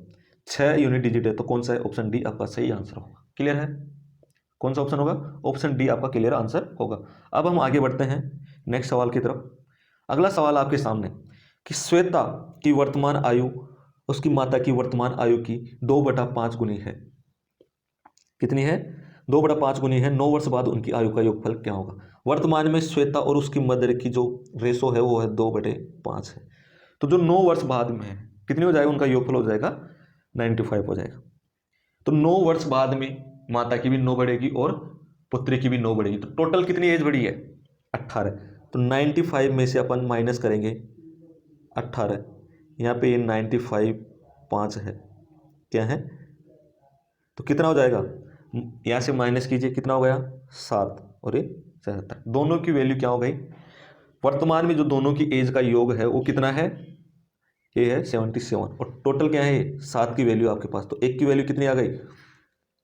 6 यूनिट डिजिट है, तो कौन सा है ऑप्शन डी आपका सही आंसर होगा। क्लियर है, कौन सा ऑप्शन होगा, ऑप्शन डी आपका क्लियर आंसर होगा। अब हम आगे बढ़ते हैं नेक्स्ट सवाल की तरफ। अगला सवाल आपके सामने कि श्वेता की वर्तमान आयु उसकी माता की वर्तमान आयु की 2/5 गुनी है, कितनी है 2/5 गुनी है, 9 वर्ष बाद उनकी आयु का योगफल क्या होगा। वर्तमान में श्वेता और उसकी मदर की जो रेशो है वो है 2/5 है, तो जो 9 वर्ष बाद में है कितनी हो जाएगा उनका योगफल हो जाएगा 95 हो जाएगा। तो 9 वर्ष बाद में माता की भी 9 बढ़ेगी और पुत्री की भी 9 बढ़ेगी, तो टोटल कितनी एज बढ़ी है? 18। तो 95 में से अपन माइनस करेंगे 18, यहाँ पे ये 95 5 है, क्या है, तो कितना हो जाएगा, यहाँ से माइनस कीजिए, कितना हो गया 7 और ये 77। दोनों की वैल्यू क्या हो गई? वर्तमान में जो दोनों की एज का योग है वो कितना है? ये है 77 और टोटल क्या है ये 7 की वैल्यू आपके पास, तो एक की वैल्यू कितनी आ गई?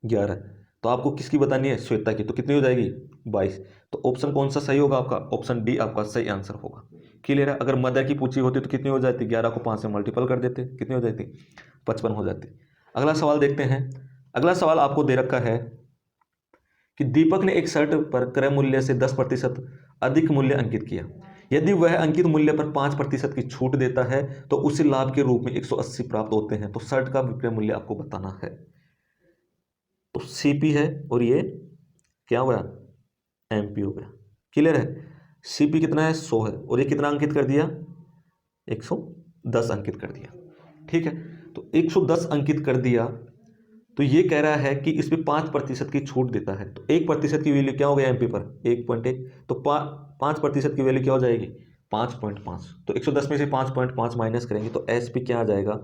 11। तो आपको किसकी बतानी है? श्वेता की, तो कितनी हो जाएगी? 22। तो ऑप्शन कौन सा सही होगा आपका? ऑप्शन डी आपका सही आंसर होगा। क्लियर है? अगर मदर की पूछी होती तो कितनी हो जाती? 11 को 5 से मल्टीपल कर देते, कितनी हो जाती? 55 हो जाती। अगला सवाल देखते हैं। अगला सवाल आपको दे रखा है कि दीपक ने एक शर्ट पर क्रय मूल्य से 10% अधिक मूल्य अंकित किया। यदि वह अंकित मूल्य पर 5% की छूट देता है तो उसे लाभ के रूप में 180 प्राप्त होते हैं। तो शर्ट का विक्रय मूल्य आपको बताना है। तो सीपी है और ये क्या हो गया? एमपी हो गया। क्लियर है? सीपी कितना है? 100 है और ये कितना अंकित कर दिया? 110 अंकित कर दिया। ठीक है, तो 110 अंकित कर दिया, तो ये कह रहा है कि इसमें 5% की छूट देता है। तो 1% की वैल्यू क्या हो गया एमपी पर? 1.1। तो 5% की वैल्यू क्या हो जाएगी? 5.5। तो 110 में से 5.5 माइनस करेंगे तो एसपी क्या आ जाएगा?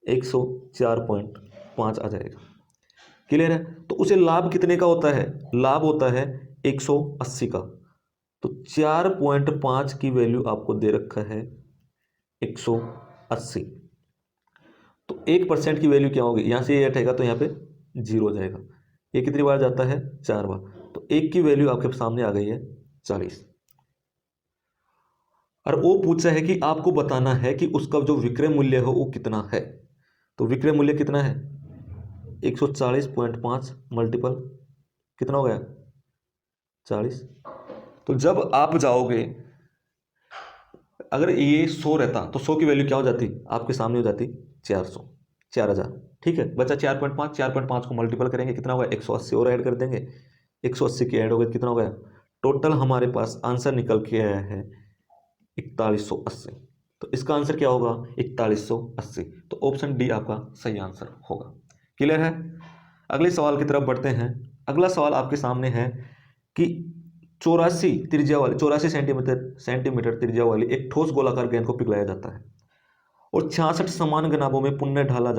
104.5 आ जाएगा। क्लियर है? तो उसे लाभ कितने का होता है? लाभ होता है 180 का। तो 4.5 की वैल्यू आपको दे रखा है 180। तो 1% की वैल्यू क्या होगी? यहाँ से ये हटेगा तो यहाँ पे 0 हो जाएगा। ये कितनी बार जाता है? 4 बार। तो 1 की वैल्यू आपके सामने आ गई है 40। और वो पूछा है कि आपको बताना है कि उसका जो विक्रय मूल्य है वो कितना है। तो विक्रय मूल्य कितना है? 140.5 मल्टीपल कितना हो गया? 40। तो जब आप जाओगे, अगर ये 100 रहता तो 100 की वैल्यू क्या हो जाती? आपके सामने हो जाती 400, 4000। ठीक है, बचा 4.5। 4.5 को मल्टीपल करेंगे, कितना होगा? 180 और ऐड कर देंगे, 180 की ऐड हो गई, कितना हो गया? टोटल हमारे पास आंसर निकल के आया है 4180। तो इसका आंसर क्या होगा? 4180। तो ऑप्शन डी आपका सही आंसर होगा। क्लियर है? अगले सवाल की तरफ बढ़ते हैं। अगला सवाल आपके सामने है कि 84 सेंटीमीटर त्रिज्या वाली एक ठोस गोलाकार गेंद को पिघलाया जाता है और 66 समान घनाभों में पुनः ढाल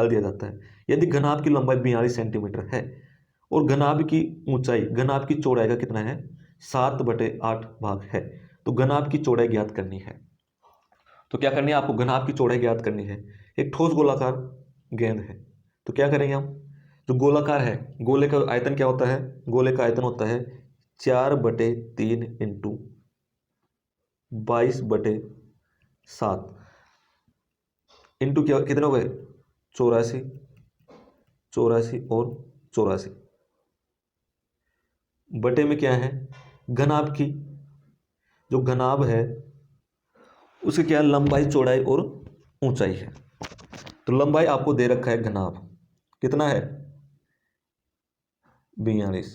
दिया जाता है। यदि घनाभ की लंबाई 42 सेंटीमीटर है और घनाभ की चौड़ाई का कितना है? 7/8 भाग है। तो घनाभ की चौड़ाई ज्ञात करनी है। तो क्या करनी है आपको? घनाभ की चौड़ाई ज्ञात करनी है। एक ठोस गोलाकार गेंद है, तो क्या करेंगे हम? जो गोलाकार है, गोले का आयतन क्या होता है? गोले का आयतन होता है 4/3 इंटू 22/7 इंटू क्या, कितने हो गए? 84, 84 और 84 बटे में क्या है? घनाभ की, जो घनाभ है उसकी क्या लंबाई, चौड़ाई और ऊंचाई है। तो लंबाई आपको दे रखा है घनाभ कितना है? 42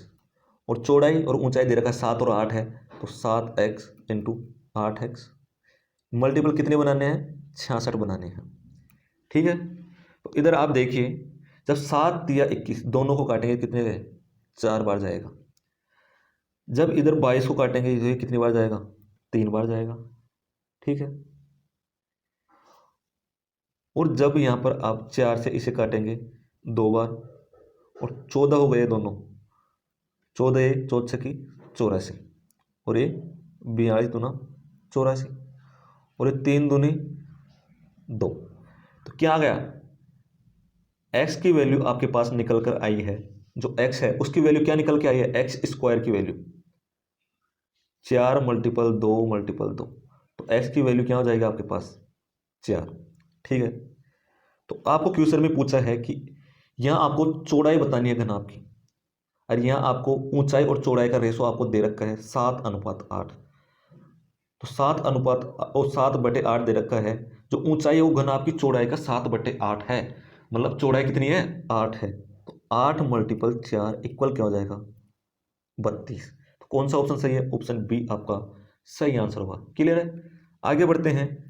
और चौड़ाई और ऊंचाई दे रखा है 7 और 8 है। तो 7x इंटू 8x मल्टीपल कितने बनाने हैं? 66 बनाने हैं। ठीक है, तो इधर आप देखिए, जब 7 या 21 दोनों को काटेंगे कितने गए? 4 बार जाएगा। जब इधर 22 को काटेंगे ये कितनी बार जाएगा? 3 बार जाएगा। ठीक है, और जब यहाँ पर आप 4 से इसे काटेंगे 2 बार, और 14 हो गए दोनों, 14 14 की 84 और ये 42 दूना 84 और ये 3 दूनी 2। तो क्या आ गया? x की वैल्यू आपके पास निकल कर आई है, जो x है उसकी वैल्यू क्या निकल के आई है? x स्क्वायर की वैल्यू 4 मल्टीपल 2 मल्टीपल 2। तो x की वैल्यू क्या हो जाएगी आपके पास? 4। ठीक है, तो आपको क्वेश्चन में पूछा है कि यहाँ आपको चौड़ाई बतानी है घनाभ की, और यहाँ आपको ऊंचाई और चौड़ाई का रेशो आपको दे रखा है 7:8। तो 7 और 7/8 दे रखा है। जो ऊंचाई है वो घनाभ की चौड़ाई का 7/8 है, मतलब चौड़ाई कितनी है? 8 है। तो 8 मल्टीपल 4 इक्वल क्या हो जाएगा? 32। तो कौन सा ऑप्शन सही है? ऑप्शन बी आपका सही आंसर होगा। क्लियर है? आगे बढ़ते हैं।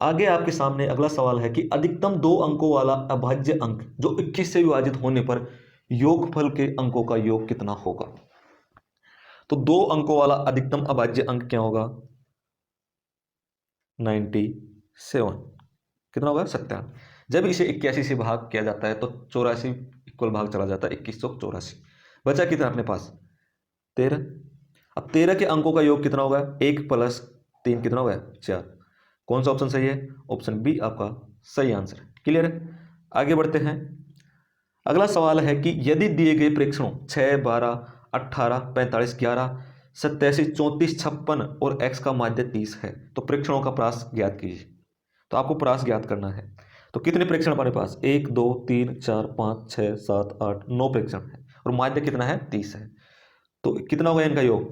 आगे आपके सामने अगला सवाल है कि अधिकतम 2 अंकों वाला अभाज्य अंक जो 21 से विभाजित होने पर योगफल के अंकों का योग कितना होगा। तो 2 अंकों वाला अधिकतम अभाज्य अंक क्या होगा, 97। कितना होगा, 57। जब इसे 81 से भाग किया जाता है तो 84 इक्वल भाग चला जाता है, 2184। बचा कितना अपने पास, 13। अब 13 के अंकों का योग कितना होगा, 1 + 3 कितना होगा, 4। कौन सा ऑप्शन सही है, ऑप्शन बी आपका सही आंसर है। क्लियर है, आगे बढ़ते हैं। अगला सवाल है कि यदि दिए गए प्रेक्षणों 6, 12, 18, 45, 11, 87, 34, 56 और x का माध्य 30 है तो प्रेक्षणों का प्रास ज्ञात कीजिए। तो आपको प्रास ज्ञात करना है। तो कितने प्रेक्षण हमारे पास, 1, 2, 3, 4, 5, 6, 7, 8, 9 प्रेक्षण है और माध्य कितना है, 30 है। तो कितना होगा इनका योग,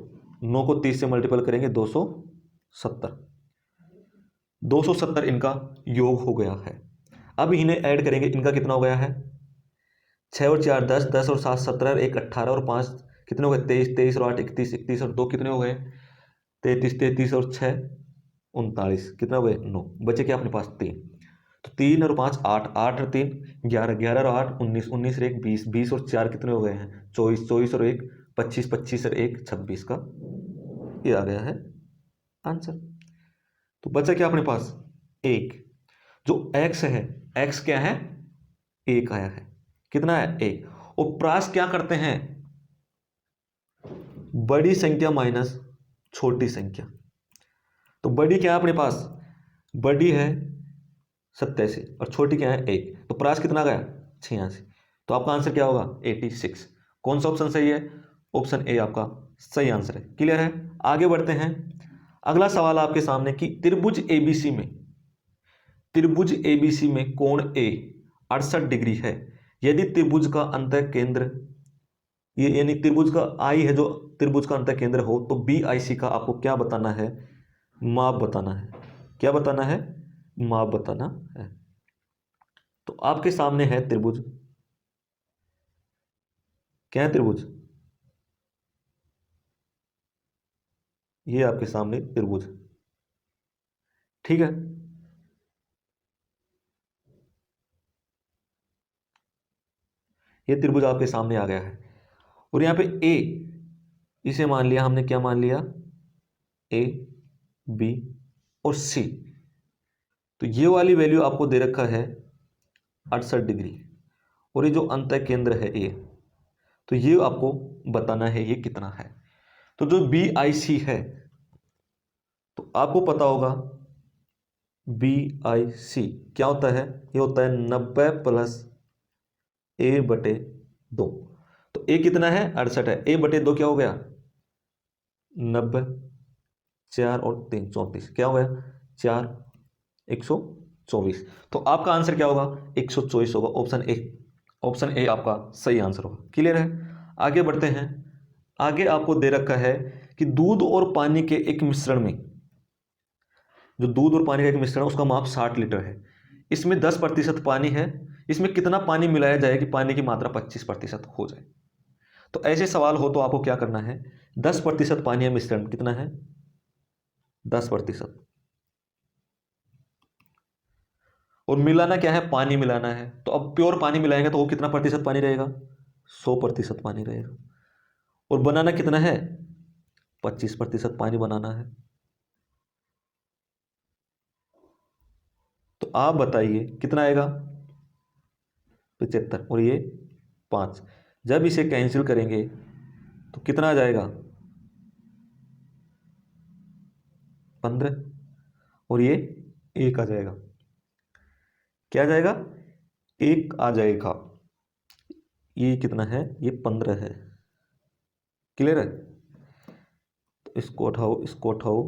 9 को 30 से मल्टीपल करेंगे, 270। 270 इनका योग हो गया है। अब इन्हें ऐड करेंगे, इनका कितना हो गया है, 6 और 4 10, 10 और 7 17 और 1 18 और 5 कितने हो गए, 23, 23 और 8 31, 31 और 2 कितने हो गए, 33, 33 और 6 39, कितना हो गए, 9। बचे क्या अपने पास, 3। तो 3 और 5 8, 8 और 3 11, 11 और 8 19, 19 और 1 20, 20 और 4 कितने हो गए हैं, 24, 24 और 1 25, 25 और 1 26 का ये आ गया है आंसर। तो बचा क्या अपने पास, 1। जो x है, x क्या है, 1 आया है, कितना है, 1। और प्रास क्या करते हैं, बड़ी संख्या माइनस छोटी संख्या। तो बड़ी क्या है अपने पास, बड़ी है 87 और छोटी क्या है, 1। तो प्रास कितना गया, 86। तो आपका आंसर क्या होगा, 86। कौन सा ऑप्शन सही है, ऑप्शन ए आपका सही आंसर है। क्लियर है, आगे बढ़ते हैं। अगला सवाल आपके सामने कि त्रिभुज एबीसी में कोण ए 68 डिग्री है यदि त्रिभुज का अंतः केंद्र, ये यानी त्रिभुज का आई है जो त्रिभुज का अंतः केंद्र हो, तो बी आई सी का आपको क्या बताना है, माप बताना है। क्या बताना है, माप बताना है। तो आपके सामने है त्रिभुज, क्या है त्रिभुज, ये आपके सामने त्रिभुज, ठीक है। ये त्रिभुज आपके सामने आ गया है और यहाँ पे ए, इसे मान लिया हमने, क्या मान लिया, ए बी और सी। तो ये वाली वैल्यू आपको दे रखा है 68 डिग्री और ये जो अंतः केंद्र है ए, तो ये आपको बताना है ये कितना है। तो जो बी आई सी है, तो आपको पता होगा बी आई सी क्या होता है, ये होता है 90 + a/2। तो a कितना है, 68 है, a/2 क्या हो गया, 90, 4 और 3 34, क्या हो गया, 4 124। तो आपका आंसर क्या होगा, 124 होगा, ऑप्शन ए। ऑप्शन ए आपका सही आंसर होगा। क्लियर है, आगे बढ़ते हैं। आगे आपको दे रखा है कि दूध और पानी के एक मिश्रण में, जो दूध और पानी का एक मिश्रण है उसका माप 60 लीटर है, इसमें 10% पानी है, इसमें कितना पानी मिलाया जाए कि पानी की मात्रा 25% हो जाए। तो ऐसे सवाल हो तो आपको क्या करना है, 10% पानी या मिश्रण कितना है, 10%, और मिलाना क्या है, पानी मिलाना है। तो अब प्योर पानी मिलाएंगे तो वो कितना प्रतिशत पानी रहेगा, 100% पानी रहेगा। और बनाना कितना है, 25% पानी बनाना है। तो आप बताइए कितना आएगा, 75 और ये 5। जब इसे कैंसिल करेंगे तो कितना आ जाएगा, 15 और ये 1 आ जाएगा। क्या आ जाएगा, 1 आ जाएगा। ये कितना है, ये 15 है। क्लियर है, तो इसको उठाओ, इसको उठाओ,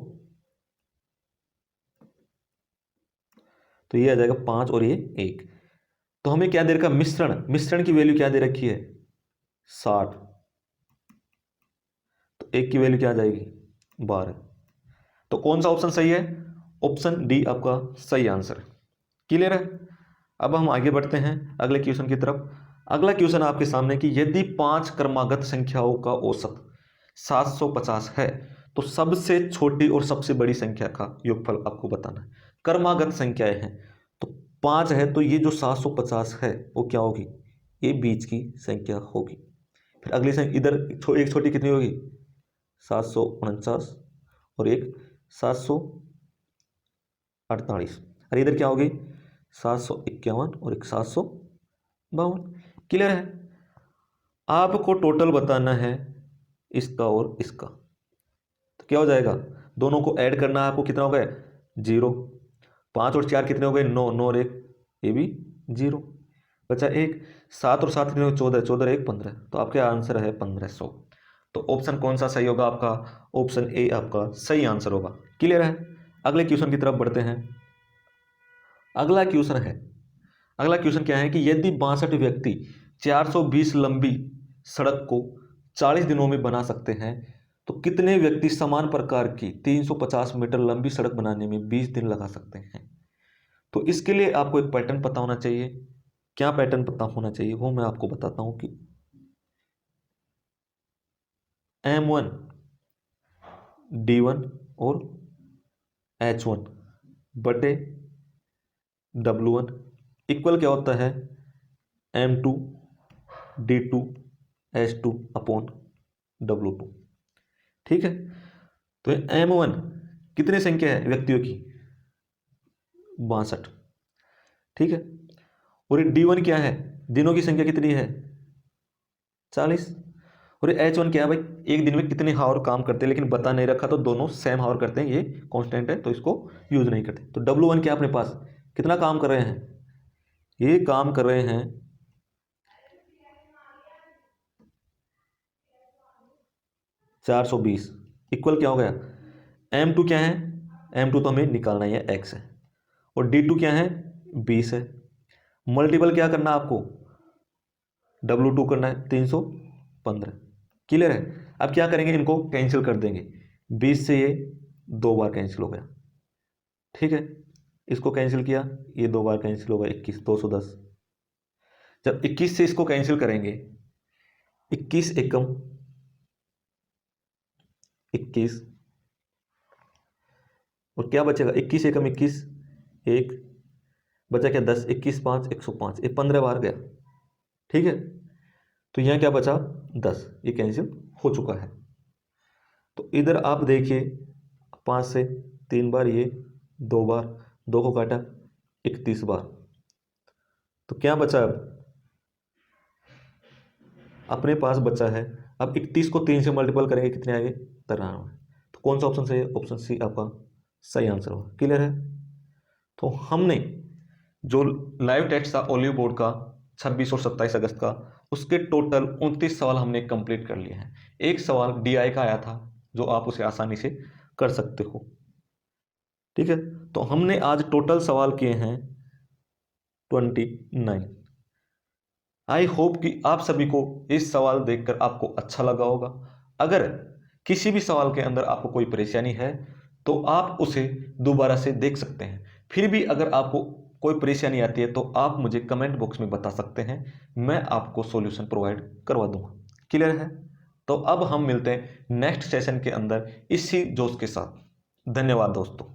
तो ये आ जाएगा 5 और ये 1। तो हमें क्या दे रखा, मिश्रण की वैल्यू क्या दे रखी है, 60। तो 1 की वैल्यू क्या आ जाएगी, 12। तो कौन सा ऑप्शन सही है, ऑप्शन डी आपका सही आंसर है। क्लियर है, अब हम आगे बढ़ते हैं अगले क्वेश्चन की तरफ। अगला क्वेश्चन आपके सामने कि यदि 5 क्रमागत संख्याओं का औसत 750 है तो सबसे छोटी और सबसे बड़ी संख्या का योगफल आपको बताना है। क्रमागत संख्याएं हैं। तो 5 है तो ये जो 750 है वो क्या होगी, ये बीच की संख्या होगी। फिर अगली संख्या इधर एक छोटी कितनी होगी, 749 और एक 748, और इधर क्या होगी 751 और एक 752। क्लियर है। आपको टोटल बताना है इसका और इसका, तो क्या हो जाएगा, दोनों को ऐड करना है आपको, कितना हो गया 0। 5 और 4 कितने हो गए 9, 9 और 1 ये भी 0, बचा 1। 7 और 7 कितने हो गए 14, 14 और 1 15, तो आपका आंसर है 1500। तो ऑप्शन कौन सा सही होगा आपका, ऑप्शन ए आपका सही आंसर होगा। क्लियर है। अगले क्वेश्चन की तरफ बढ़ते हैं। अगला क्वेश्चन है, अगला क्वेश्चन क्या है कि यदि 62 व्यक्ति 420 लंबी सड़क को 40 दिनों में बना सकते हैं तो कितने व्यक्ति समान प्रकार की 350 मीटर लंबी सड़क बनाने में 20 दिन लगा सकते हैं। तो इसके लिए आपको एक पैटर्न पता होना चाहिए। क्या पैटर्न पता होना चाहिए वो मैं आपको बताता हूं कि M1 D1 और H1 बटे W1 इक्वल क्या होता है M2 D2 H2 upon W2। ठीक है। तो M1 कितनी संख्या है व्यक्तियों की 62, ठीक है। और ये D1 क्या है, दिनों की संख्या कितनी है 40। और ये H1 क्या है भाई, एक दिन में कितने हावर काम करते हैं, लेकिन बता नहीं रखा तो दोनों सेम हावर करते हैं, ये कांस्टेंट है तो इसको यूज नहीं करते। तो W1 क्या अपने पास कितना काम कर रहे हैं, ये काम कर रहे हैं 420 इक्वल क्या हो गया M2 क्या है, M2 तो हमें निकालना ही है X है, और D2 क्या है 20 है। मल्टीपल क्या करना है आपको W2 करना है 315। क्लियर है। अब क्या करेंगे, इनको कैंसिल कर देंगे, 20 से ये 2 बार कैंसिल हो गया, ठीक है। इसको कैंसिल किया, ये 2 बार कैंसिल होगा 21, 210। जब 21 से इसको कैंसिल करेंगे 21 एकम 21, और क्या बचेगा 21 एकम 21 एक, बचा क्या 10, 21 5 105, ये 15 बार गया, ठीक है। तो यहाँ क्या बचा 10, ये कैंसिल हो चुका है। तो इधर आप देखिए 5 से 3 बार ये 2 बार, 2 को काटा 31 बार, तो क्या बचा अपने पास बचा है। अब 31 को 3 से मल्टीपल करेंगे कितने आएंगे 93। तो कौन सा ऑप्शन सही है, ऑप्शन सी आपका सही आंसर होगा। क्लियर है। तो हमने जो लाइव टेस्ट था ओलिव बोर्ड का 26 और 27 अगस्त का, उसके टोटल 29 सवाल हमने कंप्लीट कर लिए हैं। एक सवाल DI का आया था जो आप उसे आसानी से कर सकते हो, ठीक है। तो हमने आज टोटल सवाल किए हैं 29। आई होप कि आप सभी को इस सवाल देखकर आपको अच्छा लगा होगा। अगर किसी भी सवाल के अंदर आपको कोई परेशानी है तो आप उसे दोबारा से देख सकते हैं। फिर भी अगर आपको कोई परेशानी आती है तो आप मुझे कमेंट बॉक्स में बता सकते हैं, मैं आपको सॉल्यूशन प्रोवाइड करवा दूंगा। क्लियर है। तो अब हम मिलते हैं नेक्स्ट सेशन के अंदर इसी जोश के साथ। धन्यवाद दोस्तों।